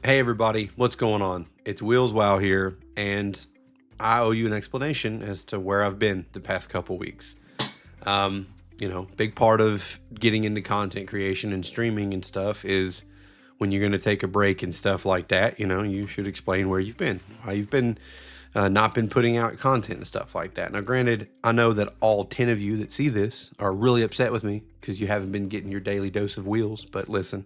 Hey everybody, what's going on? It's Wheels Wow here, and I owe you an explanation as to where I've been the past couple weeks. Big part of getting into content creation and streaming and stuff is when you're going to take a break and stuff like that. You should explain where you've been, why you've been not been putting out content and stuff like that. Now, granted, I know that all 10 of you that see this are really upset with me because you haven't been getting your daily dose of wheels. But listen,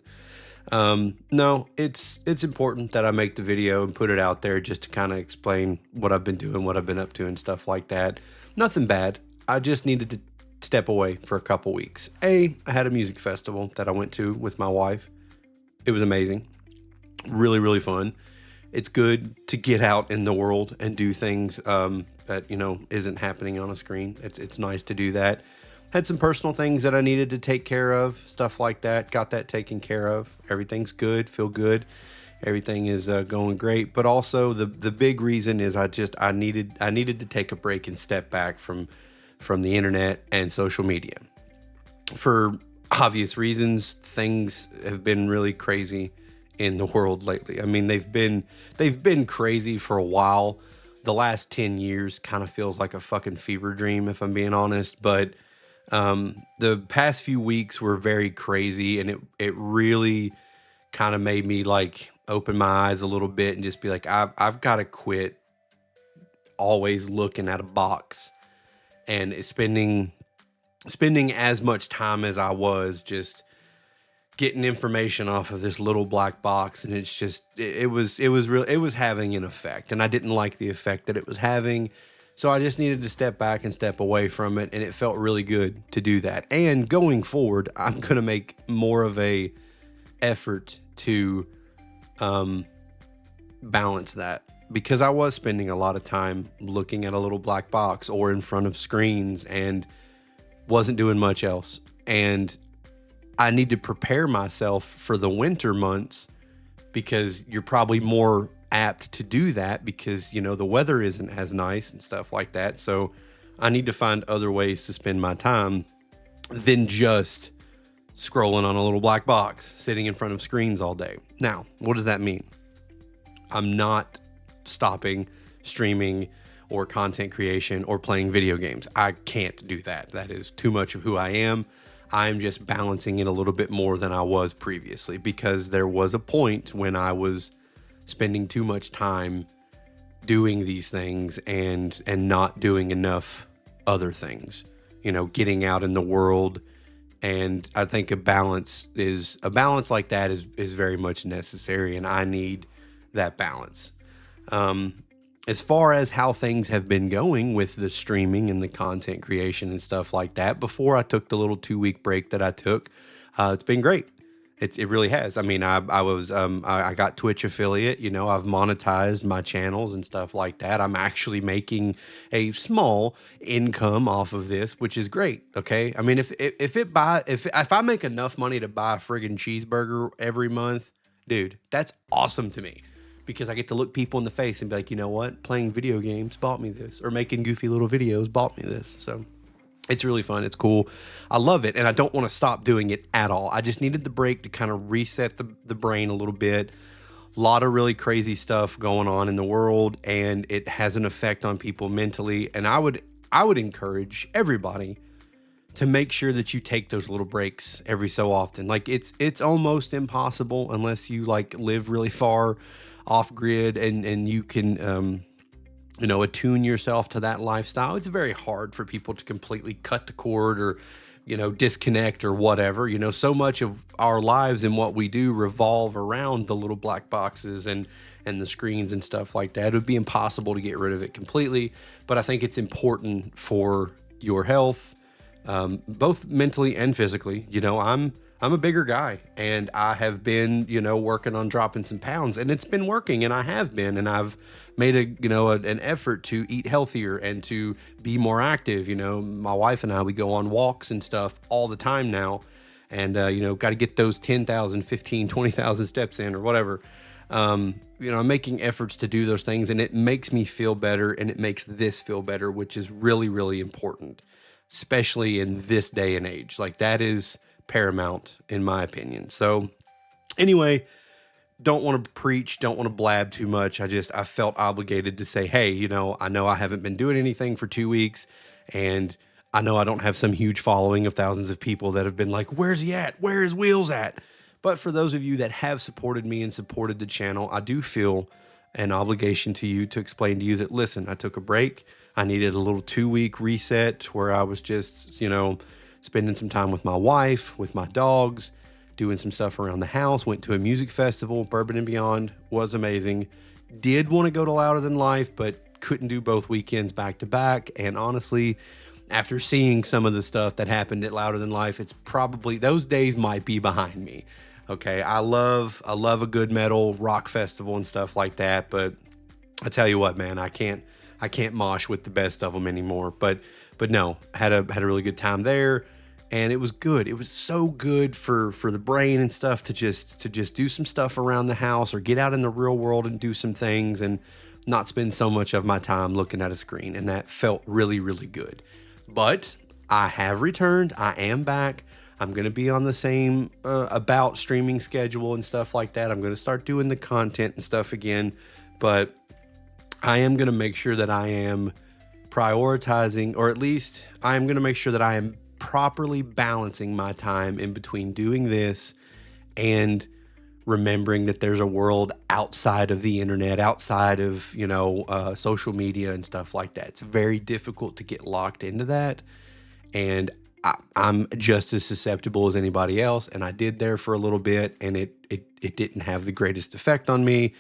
no, it's important that I make the video and put it out there just to kind of explain what I've been doing, what I've been up to and stuff like that. Nothing bad. I just needed to step away for a couple weeks. I had a music festival that I went to with my wife. It was amazing. Really, really fun. It's good to get out in the world and do things that, isn't happening on a screen. It's nice to do that. Had some personal things that I needed to take care of, stuff like that. Got that taken care of. Everything's good, feel good. Everything is going great. But also the big reason is I needed to take a break and step back from the internet and social media. For obvious reasons, things have been really crazy in the world lately. I mean, they've been crazy for a while. The last 10 years kind of feels like a fucking fever dream, if I'm being honest. But the past few weeks were very crazy, and it really kind of made me like open my eyes a little bit and just be like, I've got to quit always looking at a box and spending as much time as I was just getting information off of this little black box. And it's just, it was having an effect, and I didn't like the effect that it was having. So I just needed to step back and step away from it. And it felt really good to do that. And going forward, I'm going to make more of a effort to, balance that, because I was spending a lot of time looking at a little black box or in front of screens and wasn't doing much else. And I need to prepare myself for the winter months, because you're probably more apt to do that because, the weather isn't as nice and stuff like that. So I need to find other ways to spend my time than just scrolling on a little black box, sitting in front of screens all day. Now, what does that mean? I'm not stopping streaming or content creation or playing video games. I can't do that. That is too much of who I am. I'm just balancing it a little bit more than I was previously, because there was a point when I was spending too much time doing these things and not doing enough other things, getting out in the world. And I think a balance like that is very much necessary, and I need that balance. As far as how things have been going with the streaming and the content creation and stuff like that, before I took the little 2-week break that I took, it's been great. It really has. I mean, I got Twitch affiliate, I've monetized my channels and stuff like that. I'm actually making a small income off of this, which is great. Okay. I mean, if I make enough money to buy a friggin' cheeseburger every month, dude, that's awesome to me, because I get to look people in the face and be like, you know what? Playing video games bought me this, or making goofy little videos bought me this. So it's really fun. It's cool. I love it. And I don't want to stop doing it at all. I just needed the break to kind of reset the brain a little bit. A lot of really crazy stuff going on in the world, and it has an effect on people mentally. And I would encourage everybody to make sure that you take those little breaks every so often. Like it's almost impossible unless you like live really far off grid and you can, attune yourself to that lifestyle. It's very hard for people to completely cut the cord or, disconnect or whatever. So much of our lives and what we do revolve around the little black boxes and the screens and stuff like that. It would be impossible to get rid of it completely, but I think it's important for your health, both mentally and physically. I'm a bigger guy, and I have been, working on dropping some pounds, and it's been working, and I have been, and I've made an effort to eat healthier and to be more active. My wife and I, we go on walks and stuff all the time now, and, got to get those 10,000, 15, 20,000 steps in or whatever. I'm making efforts to do those things, and it makes me feel better, and it makes this feel better, which is really, really important, especially in this day and age. Like, that is paramount in my opinion. So anyway, don't want to preach, don't want to blab too much. I felt obligated to say, hey, I know I haven't been doing anything for 2 weeks, and I know I don't have some huge following of thousands of people that have been like, where's he at? Where is Wheels at? But for those of you that have supported me and supported the channel, I do feel an obligation to you to explain to you that, listen, I took a break. I needed a little 2-week reset where I was just, spending some time with my wife, with my dogs, doing some stuff around the house, went to a music festival. Bourbon and Beyond was amazing. Did want to go to Louder Than Life, but couldn't do both weekends back to back. And honestly, after seeing some of the stuff that happened at Louder Than Life, it's probably, those days might be behind me. Okay, I love a good metal rock festival and stuff like that, but I tell you what, man, I can't mosh with the best of them anymore. But no, had a really good time there, and it was good. It was so good for the brain and stuff to just do some stuff around the house or get out in the real world and do some things and not spend so much of my time looking at a screen. And that felt really, really good. But I have returned. I am back. I'm going to be on the same about streaming schedule and stuff like that. I'm going to start doing the content and stuff again, but I am going to make sure that I am prioritizing, or at least I am going to make sure that I am properly balancing my time in between doing this and remembering that there's a world outside of the internet, outside of, social media and stuff like that. It's very difficult to get locked into that. And I'm just as susceptible as anybody else. And I did there for a little bit, and it didn't have the greatest effect on me.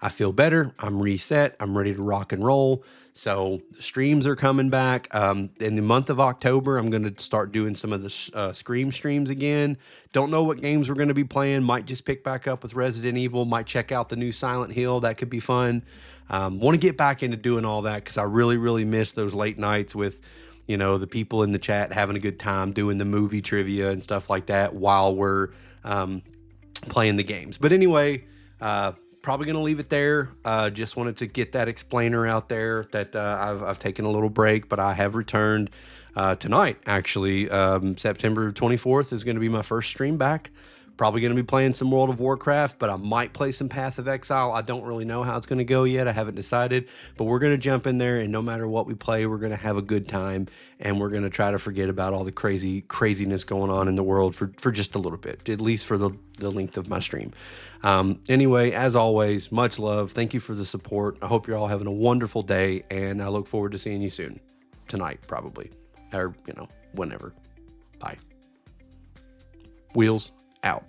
I feel better. I'm reset. I'm ready to rock and roll. So the streams are coming back. In the month of October, I'm going to start doing some of the Scream streams again. Don't know what games we're going to be playing. Might just pick back up with Resident Evil. Might check out the new Silent Hill. That could be fun. Want to get back into doing all that because I really, really miss those late nights with the people in the chat having a good time doing the movie trivia and stuff like that while we're playing the games. But anyway, probably going to leave it there. Just wanted to get that explainer out there that I've taken a little break, but I have returned tonight. Actually, September 24th is going to be my first stream back. Probably going to be playing some World of Warcraft, but I might play some Path of Exile. I don't really know how it's going to go yet. I haven't decided, but we're going to jump in there, and no matter what we play, we're going to have a good time, and we're going to try to forget about all the craziness going on in the world for just a little bit, at least for the length of my stream. Anyway, as always, much love. Thank you for the support. I hope you're all having a wonderful day, and I look forward to seeing you soon. Tonight, probably, or, whenever. Bye. Wheels out.